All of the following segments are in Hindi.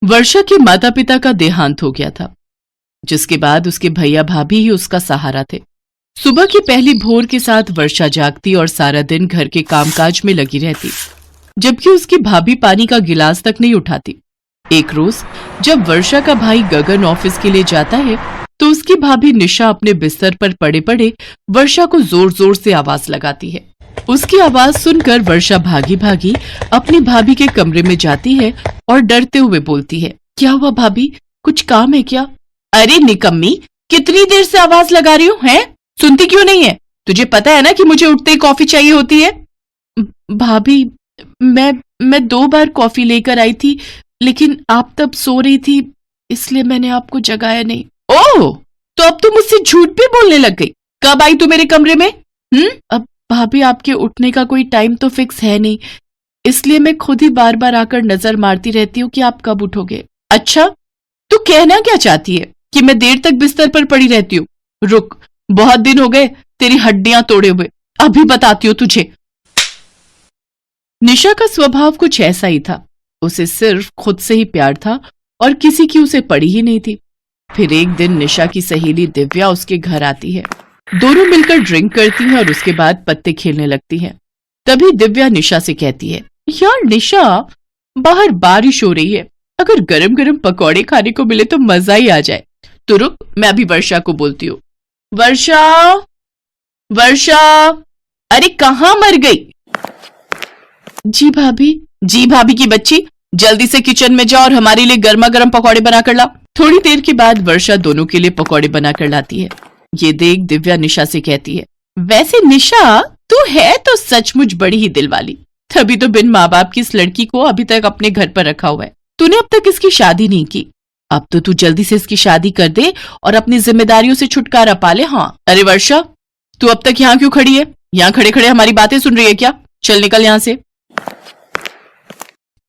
वर्षा के माता पिता का देहांत हो गया था, जिसके बाद उसके भैया भाभी ही उसका सहारा थे। सुबह की पहली भोर के साथ वर्षा जागती और सारा दिन घर के कामकाज में लगी रहती, जबकि उसकी भाभी पानी का गिलास तक नहीं उठाती। एक रोज जब वर्षा का भाई गगन ऑफिस के लिए जाता है तो उसकी भाभी निशा अपने बिस्तर पर पड़े पड़े वर्षा को जोर जोर से आवाज लगाती है। उसकी आवाज सुनकर वर्षा भागी भागी अपनी भाभी के कमरे में जाती है और डरते हुए बोलती है, क्या हुआ भाभी, कुछ काम है क्या? अरे निकम्मी, कितनी देर से आवाज लगा रही हूँ, हैं? सुनती क्यों नहीं है? तुझे पता है ना कि मुझे उठते ही कॉफी चाहिए होती है। भाभी, मैं 2 बार कॉफी लेकर आई थी, लेकिन आप तब सो रही थी, इसलिए मैंने आपको जगाया नहीं। ओह, तो अब तुम मुझसे झूठ भी बोलने लग गई। कब आई तू मेरे कमरे में? अब भाभी, आपके उठने का कोई टाइम तो फिक्स है नहीं, इसलिए मैं खुद ही बार बार आकर नजर मारती रहती हूँ कि आप कब उठोगे। अच्छा, तू कहना क्या चाहती है कि मैं देर तक बिस्तर पर पड़ी रहती हूँ? रुक, बहुत दिन हो गए तेरी हड्डियां तोड़े हुए, अभी बताती हूँ तुझे। निशा का स्वभाव कुछ ऐसा ही था, उसे सिर्फ खुद से ही प्यार था और किसी की उसे पड़ी ही नहीं थी। फिर एक दिन निशा की सहेली दिव्या उसके घर आती है। दोनों मिलकर ड्रिंक करती हैं और उसके बाद पत्ते खेलने लगती हैं। तभी दिव्या निशा से कहती है, यार निशा, बाहर बारिश हो रही है, अगर गरम गरम पकौड़े खाने को मिले तो मजा ही आ जाए। तो रुक, मैं अभी वर्षा को बोलती हूँ। वर्षा, वर्षा, अरे कहाँ मर गई? जी भाभी। जी भाभी की बच्ची, जल्दी से किचन में जा और हमारे लिए गर्मा गर्म पकौड़े बनाकर ला। थोड़ी देर के बाद वर्षा दोनों के लिए पकौड़े बनाकर लाती है। ये देख दिव्या निशा से कहती है, वैसे निशा, तू है तो सचमुच बड़ी ही दिल वाली, तभी तो बिन माँ बाप की इस लड़की को अभी तक अपने घर पर रखा हुआ है। तूने अब तक इसकी शादी नहीं की, अब तो तू जल्दी से इसकी शादी कर दे और अपनी जिम्मेदारियों से छुटकारा पा ले। हाँ, अरे वर्षा, तू अब तक यहाँ क्यों खड़ी है? यहाँ खड़े खड़े हमारी बातें सुन रही है क्या? चल निकल यहाँ से।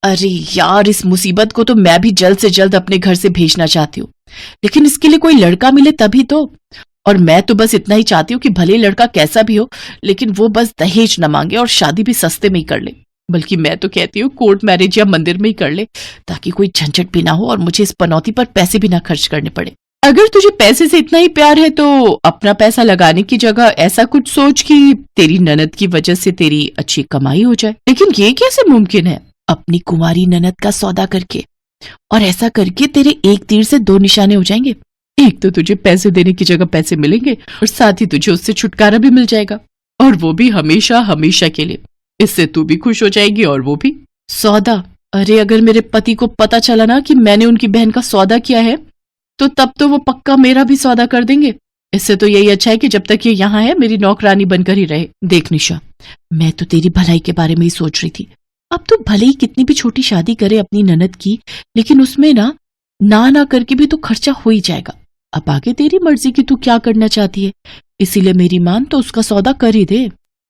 अरे यार, इस मुसीबत को तो मैं भी जल्द से जल्द अपने घर से भेजना चाहती हूँ, लेकिन इसके लिए कोई लड़का मिले तभी तो। और मैं तो बस इतना ही चाहती हूँ कि भले लड़का कैसा भी हो, लेकिन वो बस दहेज न मांगे और शादी भी सस्ते में ही कर ले। बल्कि मैं तो कहती हूँ कोर्ट मैरिज या मंदिर में ही कर ले, ताकि कोई झंझट भी ना हो और मुझे इस पनौती पर पैसे भी ना खर्च करने पड़े। अगर तुझे पैसे से इतना ही प्यार है तो अपना पैसा लगाने की जगह ऐसा कुछ सोच कि तेरी ननद की वजह से तेरी अच्छी कमाई हो जाए। लेकिन ये कैसे मुमकिन है? अपनी कुंवारी ननद का सौदा करके, और ऐसा करके तेरे एक तीर से 2 निशाने हो जाएंगे। एक तो तुझे पैसे देने की जगह पैसे मिलेंगे और साथ ही तुझे उससे छुटकारा भी मिल जाएगा, और वो भी हमेशा हमेशा के लिए। इससे तू भी खुश हो जाएगी और वो भी। सौदा? अरे अगर मेरे पति को पता चला ना कि मैंने उनकी बहन का सौदा किया है, तो तब तो वो पक्का मेरा भी सौदा कर देंगे। इससे तो यही अच्छा है कि जब तक ये यहाँ है मेरी नौकरानी बनकर ही रहे। देख निशा, मैं तो तेरी भलाई के बारे में ही सोच रही थी। अब तो भले ही कितनी भी छोटी शादी करे अपनी ननद की, लेकिन उसमें ना करके भी तो खर्चा हो ही जाएगा। अब आगे तेरी मर्जी कि तू क्या करना चाहती है, इसीलिए मेरी मान तो उसका सौदा कर ही दे।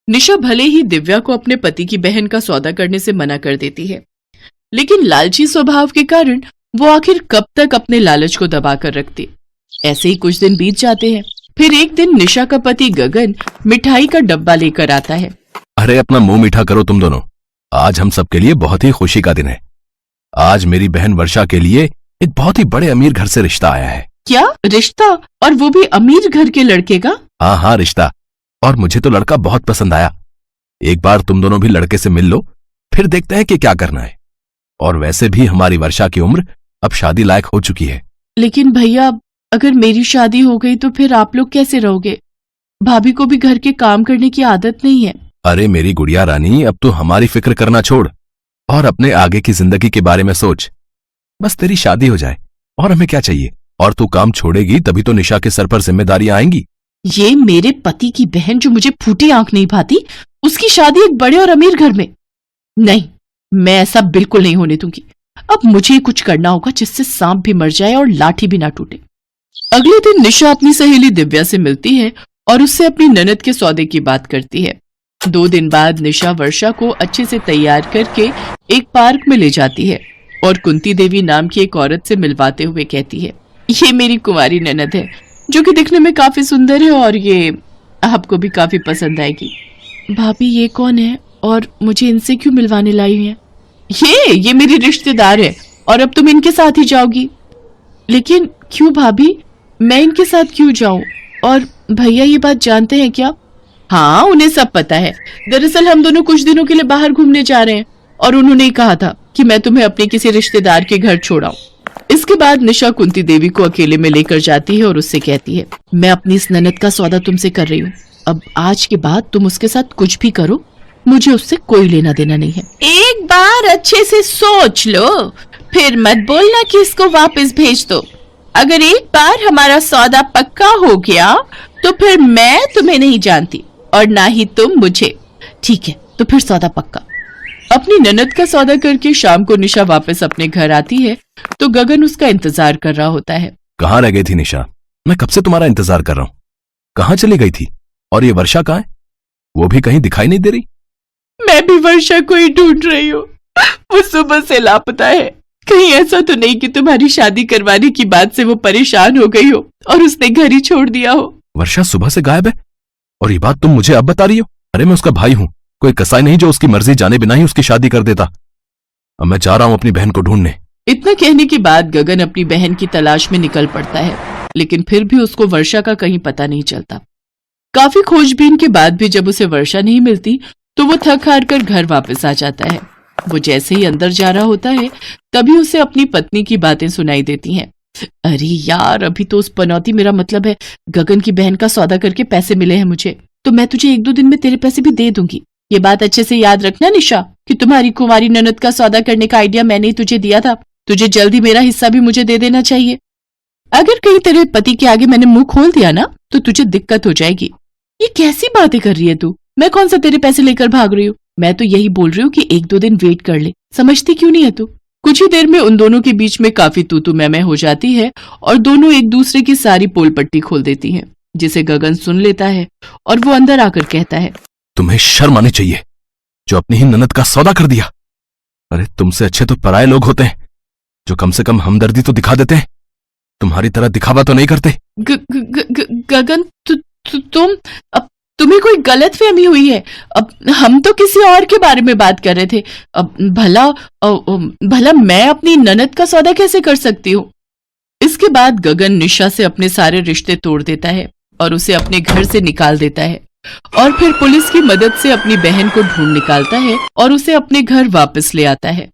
निशा भले ही दिव्या को अपने पति की बहन का सौदा करने से मना कर देती है, लेकिन लालची स्वभाव के कारण वो आखिर कब तक अपने लालच को दबा कर रखती। ऐसे ही कुछ दिन बीत जाते हैं। फिर एक दिन निशा का पति गगन मिठाई का डब्बा लेकर आता है। अरे अपना मुंह मीठा करो तुम दोनों, आज हम सबके लिए बहुत ही खुशी का दिन है। आज मेरी बहन वर्षा के लिए एक बहुत ही बड़े अमीर घर से रिश्ता आया है। क्या रिश्ता? और वो भी अमीर घर के लड़के का? हाँ रिश्ता, और मुझे तो लड़का बहुत पसंद आया। एक बार तुम दोनों भी लड़के से मिल लो, फिर देखते हैं कि क्या करना है। और वैसे भी हमारी वर्षा की उम्र अब शादी लायक हो चुकी है। लेकिन भैया, अगर मेरी शादी हो गई तो फिर आप लोग कैसे रहोगे? भाभी को भी घर के काम करने की आदत नहीं है। अरे मेरी गुड़िया रानी, अब तो हमारी फिक्र करना छोड़ और अपने आगे की जिंदगी के बारे में सोच। बस तेरी शादी हो जाए और हमें क्या चाहिए। और तू काम छोड़ेगी तभी तो निशा के सर पर जिम्मेदारियां आएंगी। ये मेरे पति की बहन जो मुझे फूटी आंख नहीं भाती, उसकी शादी एक बड़े और अमीर घर में? नहीं, मैं ऐसा बिल्कुल नहीं होने दूंगी। अब मुझे कुछ करना होगा जिससे सांप भी मर जाए और लाठी भी ना टूटे। अगले दिन निशा अपनी सहेली दिव्या से मिलती है और उससे अपनी ननद के सौदे की बात करती है। 2 दिन बाद निशा वर्षा को अच्छे से तैयार करके एक पार्क में ले जाती है और कुंती देवी नाम की एक औरत से मिलवाते हुए कहती है, ये मेरी कुंवारी ननद है, जो कि दिखने में काफी सुंदर है और ये आपको भी काफी पसंद आएगी। भाभी, ये कौन है और मुझे इनसे क्यों मिलवाने लाई है? ये मेरी रिश्तेदार है और अब तुम इनके साथ ही जाओगी। लेकिन क्यों भाभी, मैं इनके साथ क्यों जाऊं? और भैया ये बात जानते हैं क्या? हाँ, उन्हें सब पता है। दरअसल हम दोनों कुछ दिनों के लिए बाहर घूमने जा रहे हैं और उन्होंने ही कहा था कि मैं तुम्हें अपने किसी रिश्तेदार के घर छोड़ाऊं। इसके बाद निशा कुंती देवी को अकेले में लेकर जाती है और उससे कहती है, मैं अपनी इस ननद का सौदा तुमसे कर रही हूँ। अब आज के बाद तुम उसके साथ कुछ भी करो, मुझे उससे कोई लेना देना नहीं है। एक बार अच्छे से सोच लो, फिर मत बोलना कि इसको वापस भेज दो। अगर एक बार हमारा सौदा पक्का हो गया तो फिर मैं तुम्हें नहीं जानती और ना ही तुम मुझे। ठीक है, तो फिर सौदा पक्का। अपनी ननद का सौदा करके शाम को निशा वापस अपने घर आती है तो गगन उसका इंतजार कर रहा होता है। कहाँ रह गई थी निशा? मैं कब से तुम्हारा इंतजार कर रहा हूँ। कहाँ चली गई थी? और ये वर्षा कहाँ है? वो भी कहीं दिखाई नहीं दे रही। मैं भी वर्षा को ही ढूंढ रही हूँ, वो सुबह से लापता है। कहीं ऐसा तो नहीं कि तुम्हारी शादी करवाने की बात से वो परेशान हो गई हो और उसने घर ही छोड़ दिया हो। वर्षा सुबह से गायब है और ये बात तुम मुझे अब बता रही हो? अरे मैं उसका भाई हूं, कोई कसाई नहीं जो उसकी मर्जी जाने बिना ही उसकी शादी कर देता। अब मैं जा रहा हूं अपनी बहन को ढूंढने। इतना कहने के बाद गगन अपनी बहन की तलाश में निकल पड़ता है, लेकिन फिर भी उसको वर्षा का कहीं पता नहीं चलता। काफी खोजबीन के बाद भी जब उसे वर्षा नहीं मिलती तो वो थक हार कर घर वापस आ जाता है। वो जैसे ही अंदर जा रहा होता है तभी उसे अपनी पत्नी की बातें सुनाई देती हैं। अरे यार, अभी तो उस पनौती, मेरा मतलब है गगन की बहन का सौदा करके पैसे मिले हैं मुझे, तो मैं तुझे 1-2 दिन में तेरे पैसे भी दे दूंगी। ये बात अच्छे से याद रखना निशा कि तुम्हारी कुंवारी ननद का सौदा करने का आइडिया मैंने ही तुझे दिया था। तुझे जल्दी मेरा हिस्सा भी मुझे दे देना चाहिए। अगर कहीं तेरे पति के आगे मैंने मुंह खोल दिया ना तो तुझे दिक्कत हो जाएगी। ये कैसी बातें कर रही है तू? मैं कौन सा तेरे पैसे लेकर भाग रही हूँ? मैं तो यही बोल रही हूँ कि 1-2 दिन वेट कर ले। समझती क्यों नहीं है तू? कुछ ही देर में उन दोनों के बीच में काफी तू मैं हो जाती है और दोनों एक दूसरे की सारी पोल पट्टी खोल देती हैं, जिसे गगन सुन लेता है और वो अंदर आकर कहता है, तुम्हें शर्म आनी चाहिए जो अपनी ही ननद का सौदा कर दिया। अरे तुमसे अच्छे तो पराये लोग होते हैं जो कम से कम हमदर्दी तो दिखा देते हैं, तुम्हारी तरह दिखावा तो नहीं करते। गगन, अब तुम्हें कोई गलत फहमी हुई है। अब हम तो किसी और के बारे में बात कर रहे थे। अब भला मैं अपनी ननद का सौदा कैसे कर सकती हूँ? इसके बाद गगन निशा से अपने सारे रिश्ते तोड़ देता है और उसे अपने घर से निकाल देता है और फिर पुलिस की मदद से अपनी बहन को ढूंढ निकालता है और उसे अपने घर वापस ले आता है।